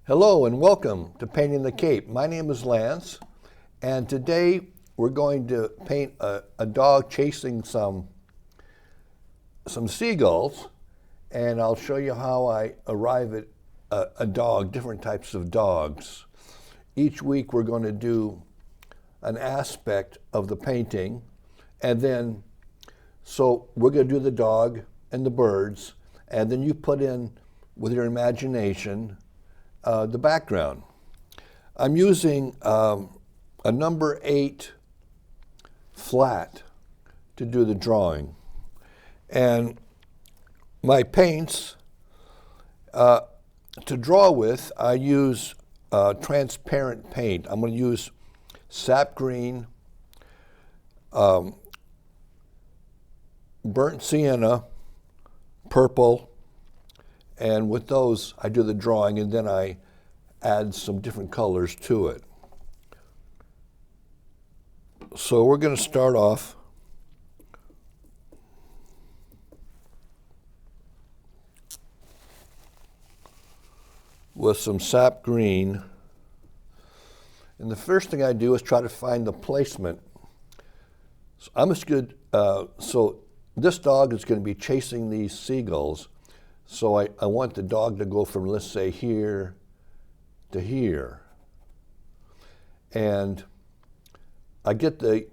Hello and welcome to Painting the Cape. My name is Lance, and today we're going to paint a dog chasing some seagulls, and I'll show you how I arrive at a dog, different types of dogs. Each week we're going to do an aspect of the painting, and then so we're going to do the dog and the birds, and then you put in with your imagination the background. I'm using a number 8 flat to do the drawing. And my paints, to draw with, I use transparent paint. I'm going to use sap green, burnt sienna, purple, and with those, I do the drawing, and then I add some different colors to it. So we're going to start off with some sap green. And the first thing I do is try to find the placement. So I'm just good. So this dog is going to be chasing these seagulls. So I want the dog to go from, let's say, here to here. And I get the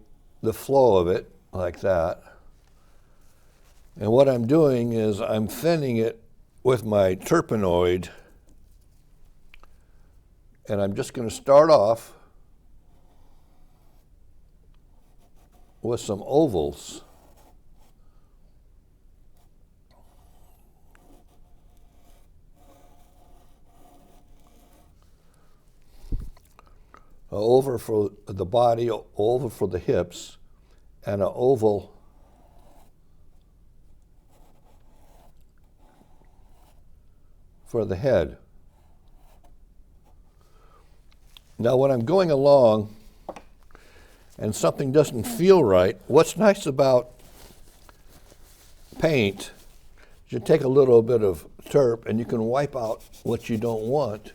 flow of it like that. And what I'm doing is I'm thinning it with my Turpenoid. And I'm just going to start off with some ovals. An oval for the body, an oval for the hips, and an oval for the head. Now when I'm going along and something doesn't feel right, what's nice about paint is you take a little bit of Turp and you can wipe out what you don't want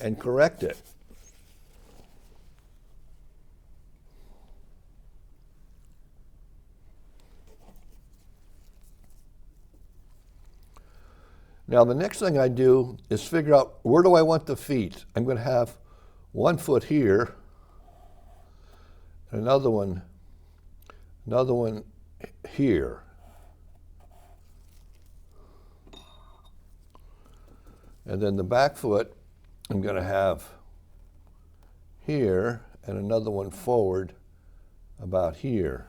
and correct it. Now the next thing I do is figure out where do I want the feet. I'm going to have one foot here, and another one here. And then the back foot I'm going to have here, and another one forward about here.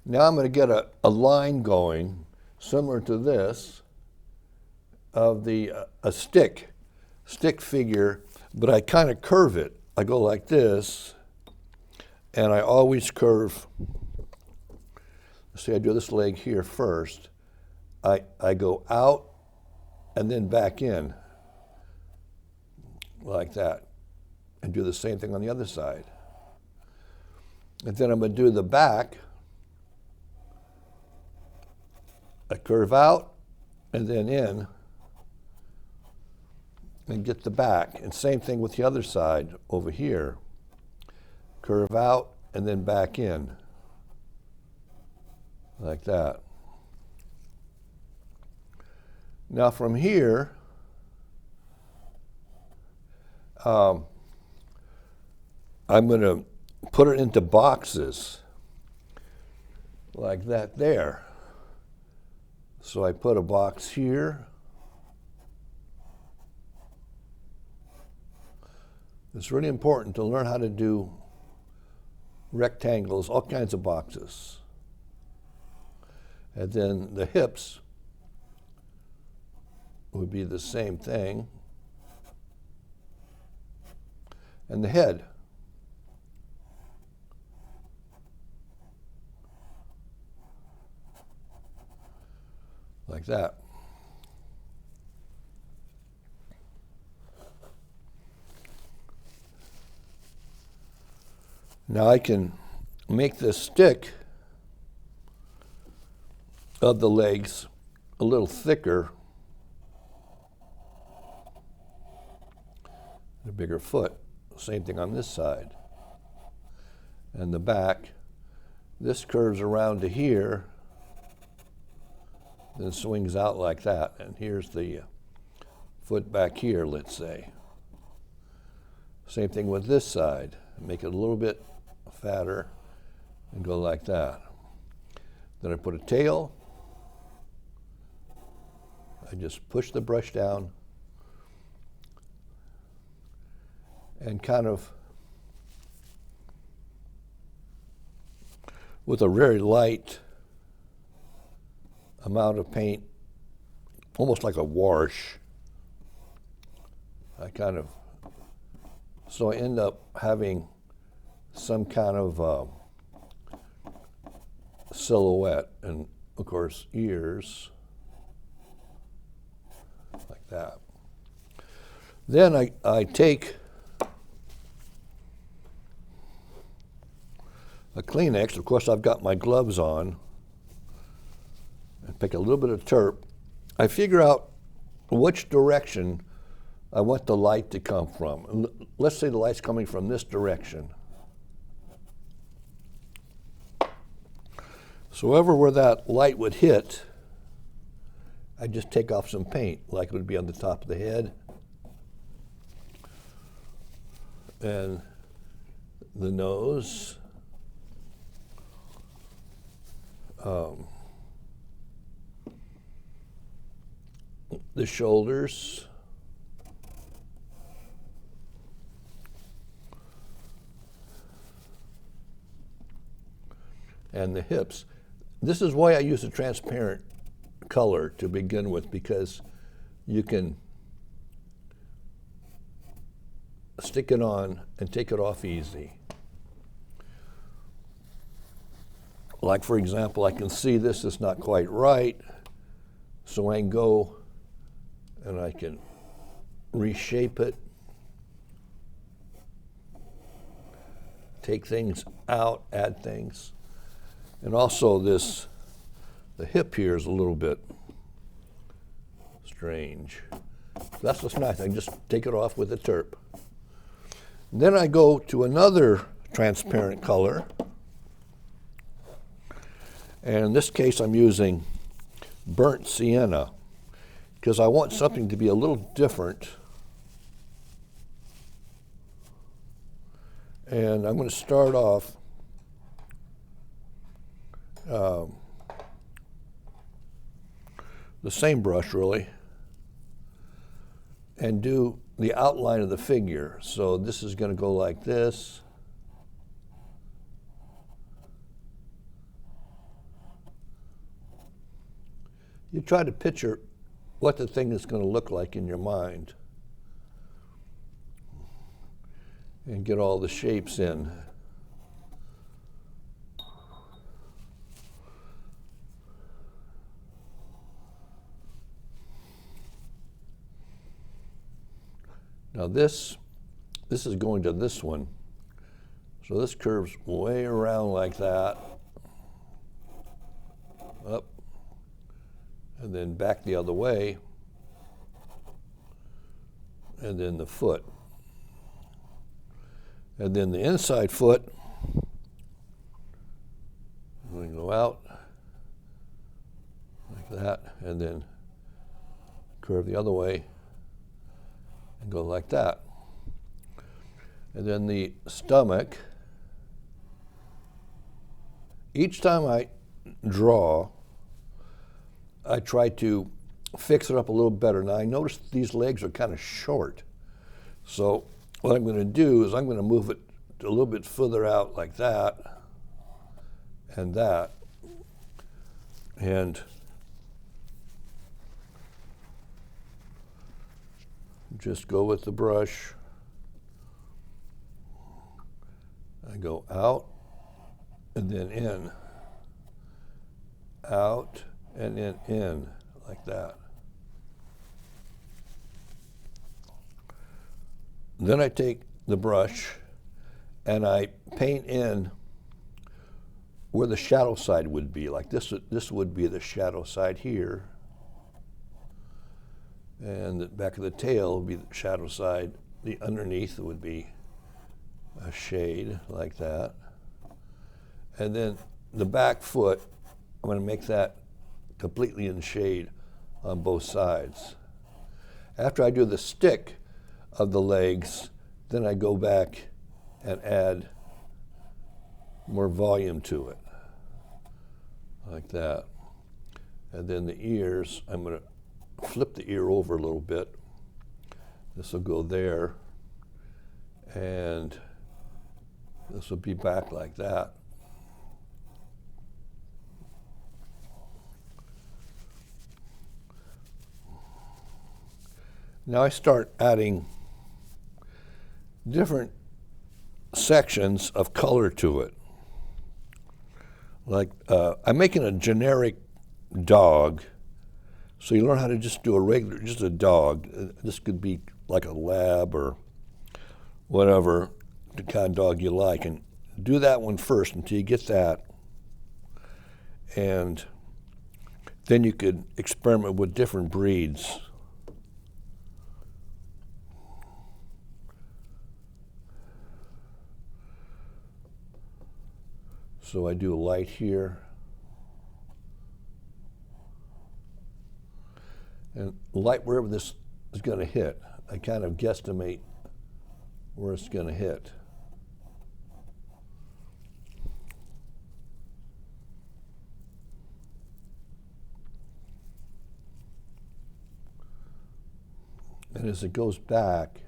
Now I'm going to get a line going similar to this of a stick figure, but I kind of curve it. I go like this, and I always curve. See, I do this leg here first. I go out and then back in like that, and do the same thing on the other side. And then I'm going to do the back. I curve out and then in and get the back. And same thing with the other side over here. Curve out and then back in like that. Now from here, I'm going to put it into boxes like that there. So I put a box here. It's really important to learn how to do rectangles, all kinds of boxes. And then the hips would be the same thing. And the head. Like that. Now I can make the stick of the legs a little thicker, a bigger foot. Same thing on this side. And the back, this curves around to here, then swings out like that. And here's the foot back here, let's say. Same thing with this side. Make it a little bit fatter and go like that. Then I put a tail. I just push the brush down and kind of, with a very light amount of paint, almost like a wash, so I end up having some kind of silhouette, and of course ears, like that. Then I take a Kleenex, of course I've got my gloves on, and pick a little bit of terp. I figure out which direction I want the light to come from. Let's say the light's coming from this direction. So where that light would hit, I just take off some paint, like it would be on the top of the head. And the nose. The shoulders. And the hips. This is why I use a transparent color to begin with, because you can stick it on and take it off easy. Like, for example, I can see this is not quite right, so I can go and I can reshape it, take things out, add things. And also the hip here is a little bit strange. That's what's nice. I can just take it off with a terp. Then I go to another transparent color. And in this case, I'm using burnt sienna because I want something to be a little different. And I'm going to start off the same brush, really, and do the outline of the figure. So this is going to go like this. You try to picture what the thing is going to look like in your mind and get all the shapes in. Now this is going to this one. So this curves way around like that, up, and then back the other way, and then the foot. And then the inside foot, we go out like that, and then curve the other way and go like that. And then the stomach. Each time I draw, I try to fix it up a little better. Now I notice these legs are kind of short. So what I'm going to do is I'm going to move it a little bit further out like that and that. And just go with the brush. I go out and then in, out and then in, like that. Then I take the brush and I paint in where the shadow side would be. Like this would be the shadow side here. And the back of the tail would be the shadow side. The underneath would be a shade like that. And then the back foot, I'm going to make that completely in shade on both sides. After I do the stick of the legs, then I go back and add more volume to it, like that. And then the ears, I'm going to flip the ear over a little bit. This will go there, and this will be back like that. Now I start adding different sections of color to it. Like I'm making a generic dog, so you learn how to just do a regular, just a dog. This could be like a lab or whatever, the kind of dog you like, and do that one first until you get that. And then you could experiment with different breeds. So I do a light here. And light wherever this is going to hit. I kind of guesstimate where it's going to hit. And as it goes back,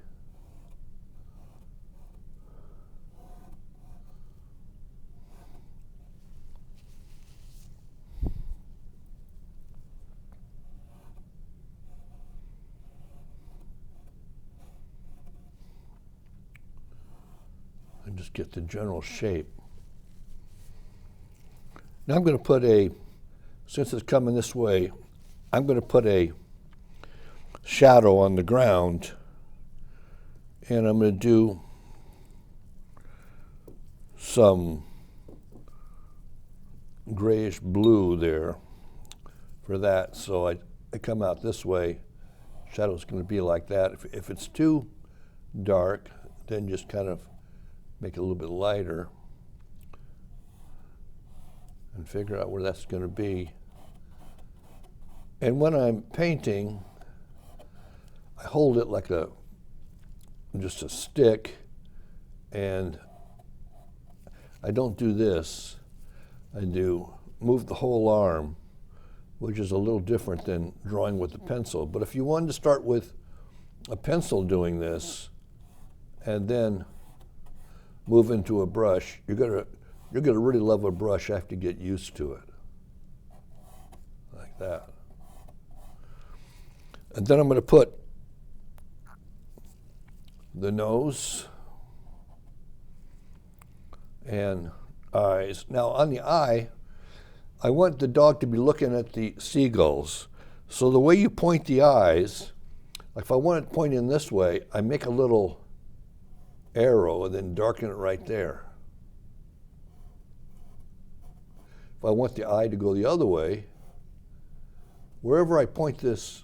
and just get the general shape. Now I'm going to put since it's coming this way, I'm going to put a shadow on the ground, and I'm going to do some grayish blue there for that. So I come out this way, shadow's going to be like that. If it's too dark, then just kind of make it a little bit lighter and figure out where that's going to be. And when I'm painting, I hold it like just a stick, and I don't do this. I do move the whole arm, which is a little different than drawing with the pencil. But if you wanted to start with a pencil doing this and then move into a brush, you're gonna really love a brush after you get used to it, like that. And then I'm going to put the nose and eyes. Now on the eye, I want the dog to be looking at the seagulls. So the way you point the eyes, like if I want it pointing this way, I make a little arrow and then darken it right there. If I want the eye to go the other way, wherever I point this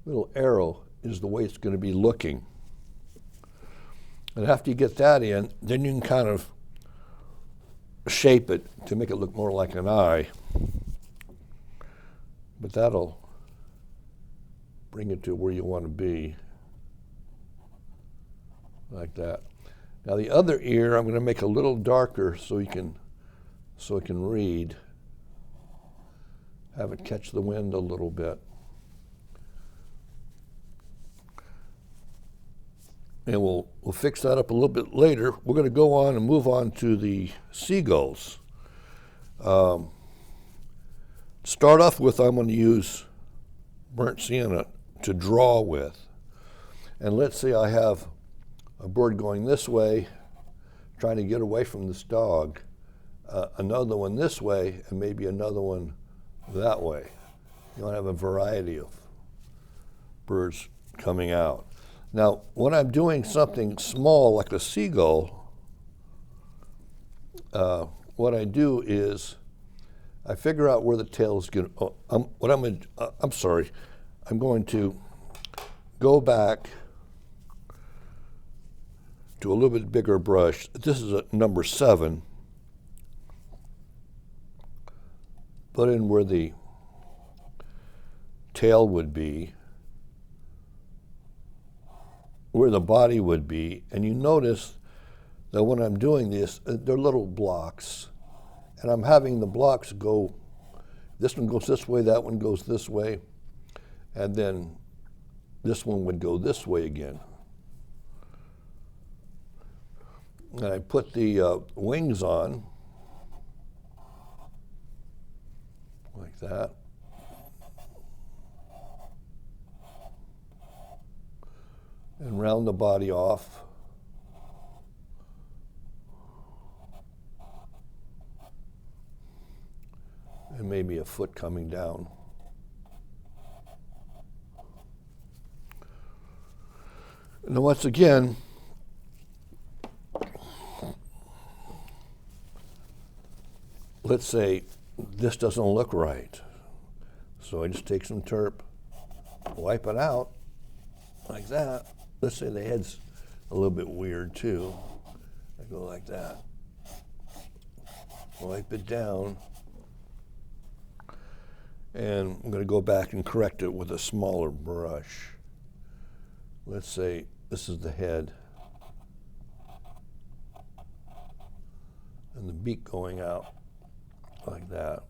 little arrow is the way it's going to be looking. And after you get that in, then you can kind of shape it to make it look more like an eye. But that'll bring it to where you want to be. like that. Now the other ear, I'm going to make a little darker so it can read. Have it catch the wind a little bit. And we'll fix that up a little bit later. We're going to go on and move on to the seagulls. Start off with, I'm going to use burnt sienna to draw with. And let's say I have a bird going this way, trying to get away from this dog, another one this way, and maybe another one that way. You want to have a variety of birds coming out. Now, when I'm doing something small like a seagull, what I do is I figure out where the tail is going to, I'm going to go back to a little bit bigger brush. This is a number 7. Put in where the tail would be, where the body would be, and you notice that when I'm doing this, they're little blocks, and I'm having the blocks go, this one goes this way, that one goes this way, and then this one would go this way again. And I put the wings on, like that. And round the body off. And maybe a foot coming down. And once again, let's say this doesn't look right. So I just take some turp, wipe it out like that. Let's say the head's a little bit weird too. I go like that. Wipe it down. And I'm going to go back and correct it with a smaller brush. Let's say this is the head. And the beak going out like that.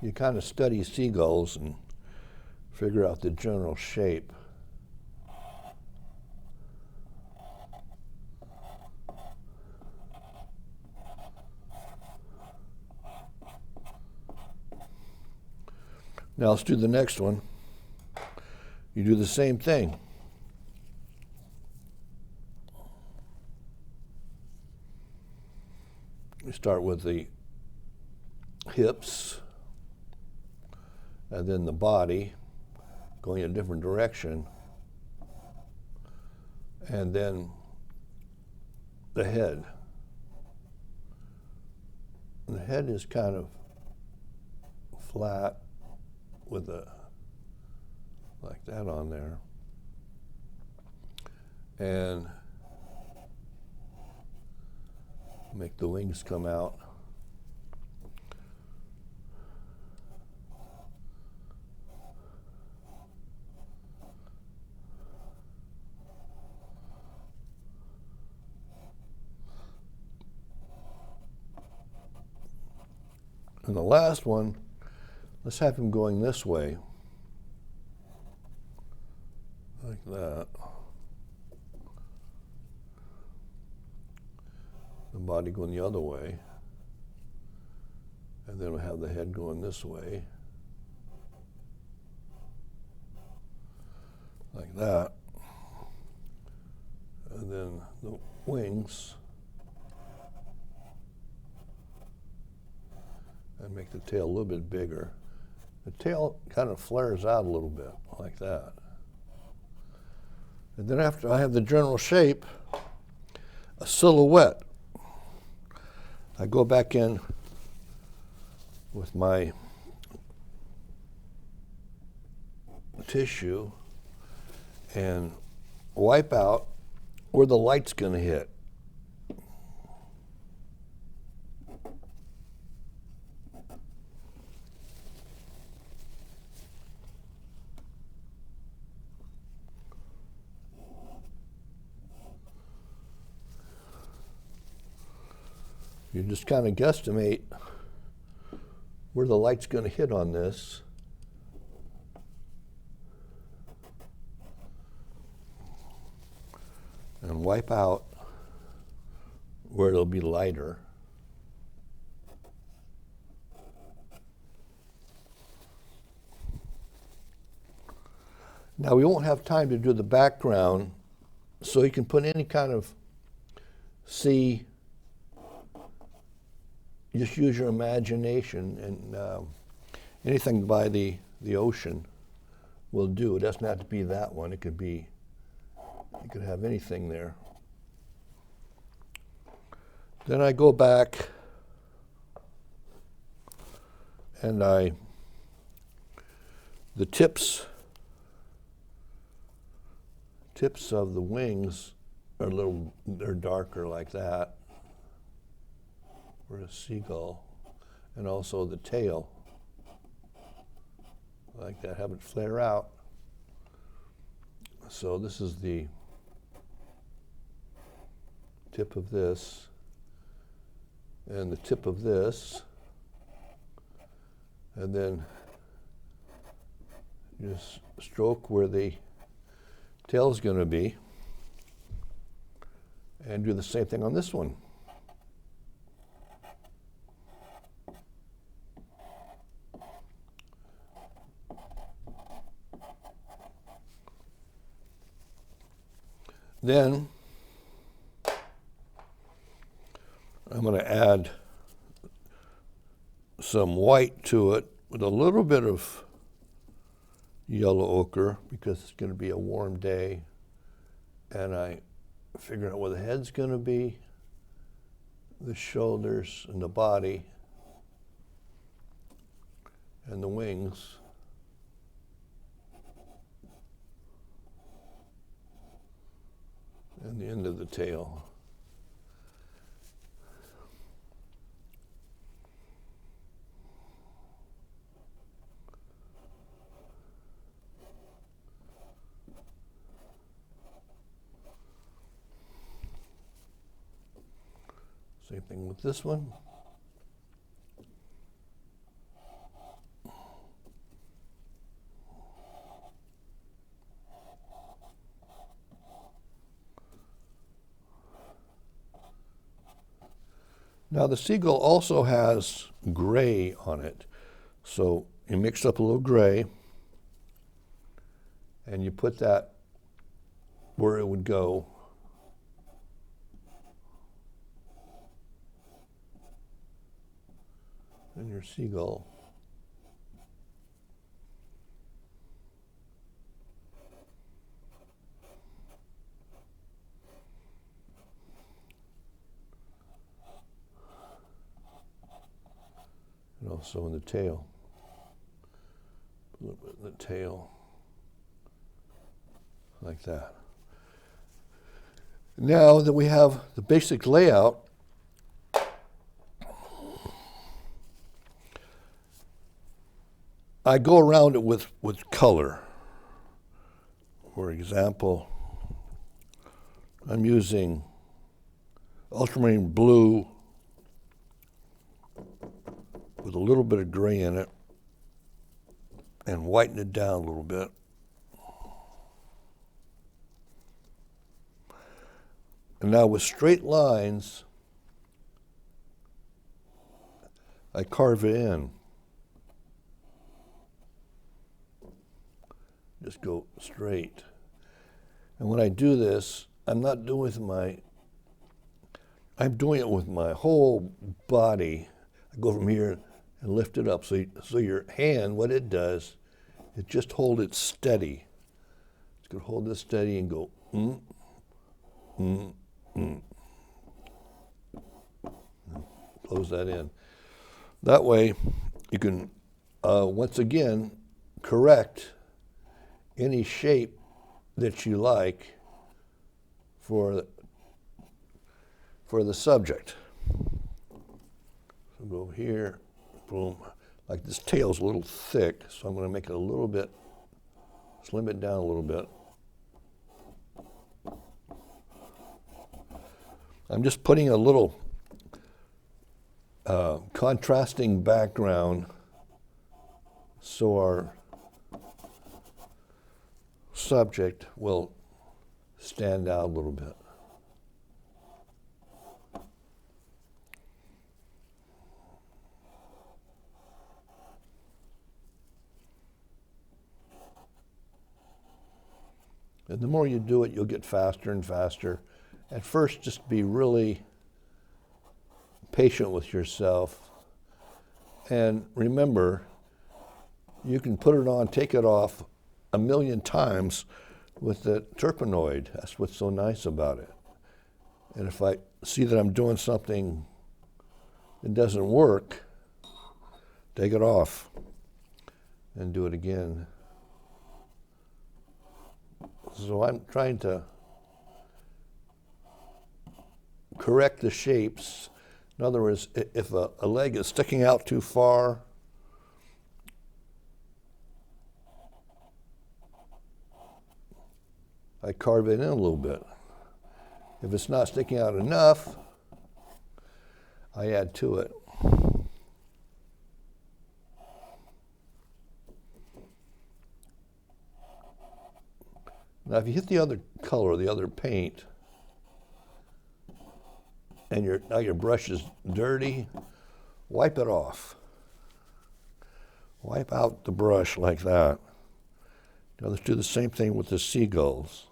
You kind of study seagulls and figure out the general shape. Now let's do the next one. You do the same thing. You start with the hips, and then the body going in a different direction, and then the head. And the head is kind of flat with a like that on there, and make the wings come out. And the last one, let's have him going this way, like that. The body going the other way, and then we'll have the head going this way, like that. And then the wings, and make the tail a little bit bigger. The tail kind of flares out a little bit, like that. And then after I have the general shape, a silhouette, I go back in with my tissue and wipe out where the light's going to hit. You just kind of guesstimate where the light's going to hit on this. And wipe out where it'll be lighter. Now we won't have time to do the background, so you can put any kind of sea. Just use your imagination, and anything by the ocean will do. It doesn't have to be that one. It could be, you could have anything there. Then I go back and the tips of the wings are they're darker like that for a seagull, and also the tail like that, have it flare out. So this is the tip of this and the tip of this, and then just stroke where the tail's going to be, and do the same thing on this one. Then I'm going to add some white to it with a little bit of yellow ochre because it's going to be a warm day, and I figure out where the head's going to be, the shoulders and the body and the wings. And the end of the tail. Same thing with this one. Now the seagull also has gray on it. So you mix up a little gray and you put that where it would go. In your seagull. And also in the tail. A little bit in the tail. Like that. Now that we have the basic layout, I go around it with color. For example, I'm using ultramarine blue with a little bit of gray in it and whiten it down a little bit. And now with straight lines, I carve it in. Just go straight. And when I do this, I'm not doing it with I'm doing it with my whole body. I go from here and lift it up. So your hand, what it does, it just hold it steady. It's going to hold this steady and go, Close that in. That way, you can, once again, correct any shape that you like for the subject. So go here, boom. Like this tail's a little thick, so I'm going to make it a little bit, slim it down a little bit. I'm just putting a little contrasting background so our subject will stand out a little bit. And the more you do it, you'll get faster and faster. At first, just be really patient with yourself. And remember, you can put it on, take it off 1,000,000 times with the Turpenoid. That's what's so nice about it. And if I see that I'm doing something that doesn't work, take it off and do it again. So I'm trying to correct the shapes. In other words, if a leg is sticking out too far, I carve it in a little bit. If it's not sticking out enough, I add to it. Now, if you hit the other color, the other paint, and now your brush is dirty, wipe it off. Wipe out the brush like that. Now let's do the same thing with the seagulls.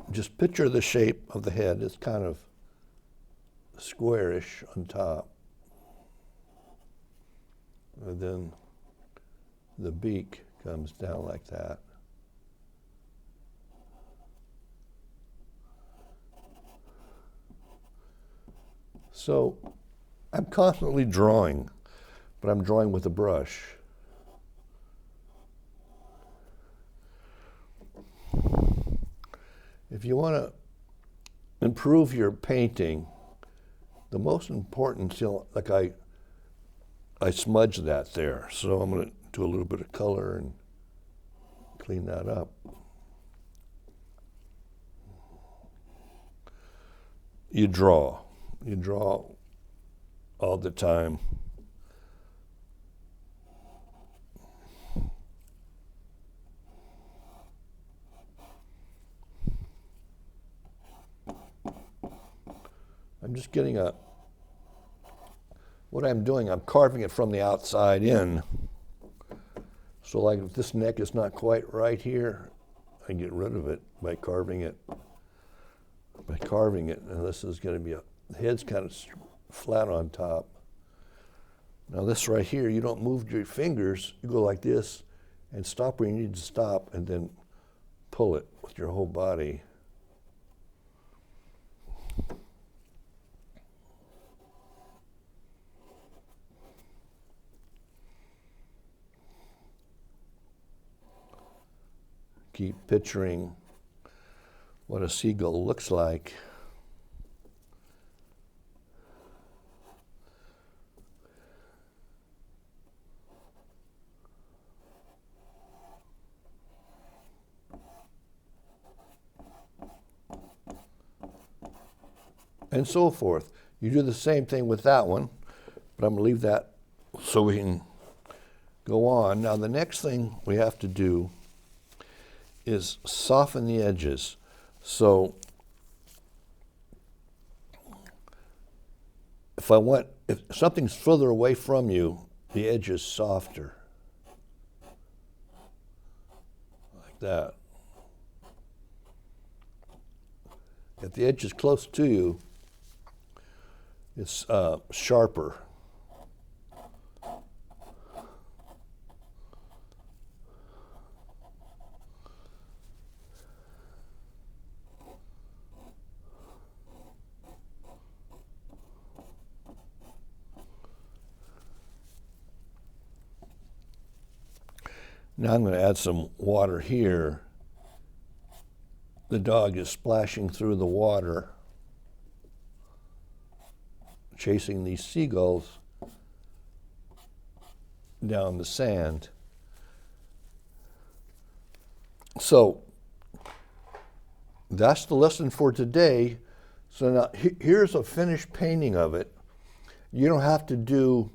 Just picture the shape of the head. It's kind of squarish on top. And then the beak comes down like that. So I'm constantly drawing, but I'm drawing with a brush. If you want to improve your painting, the most important, like I smudged that there, so I'm going to do a little bit of color and clean that up. You draw all the time. I'm just getting what I'm doing, I'm carving it from the outside in. So like if this neck is not quite right here, I get rid of it by carving it. And this is going to be the head's kind of flat on top. Now this right here, you don't move your fingers, you go like this and stop where you need to stop and then pull it with your whole body. Keep picturing what a seagull looks like. And so forth. You do the same thing with that one, but I'm going to leave that so we can go on. Now the next thing we have to do is soften the edges. So if something's further away from you, the edge is softer. Like that. If the edge is close to you, it's sharper. Now I'm going to add some water here. The dog is splashing through the water, chasing these seagulls down the sand. So that's the lesson for today. So now here's a finished painting of it. You don't have to do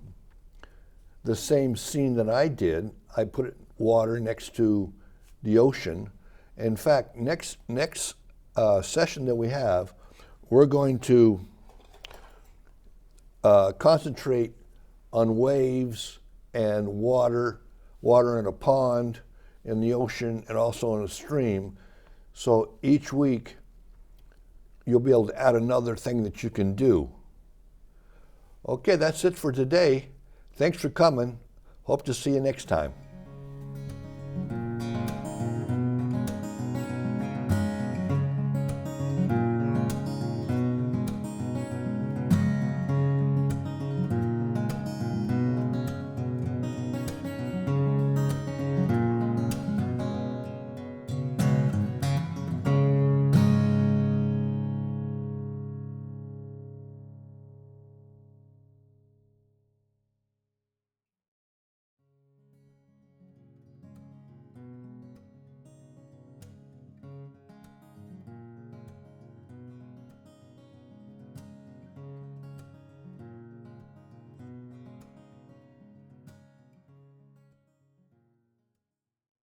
the same scene that I did. I put water next to the ocean. In fact, next session that we have, we're going to concentrate on waves and water in a pond, in the ocean, and also in a stream. So each week, you'll be able to add another thing that you can do. Okay, that's it for today. Thanks for coming. Hope to see you next time.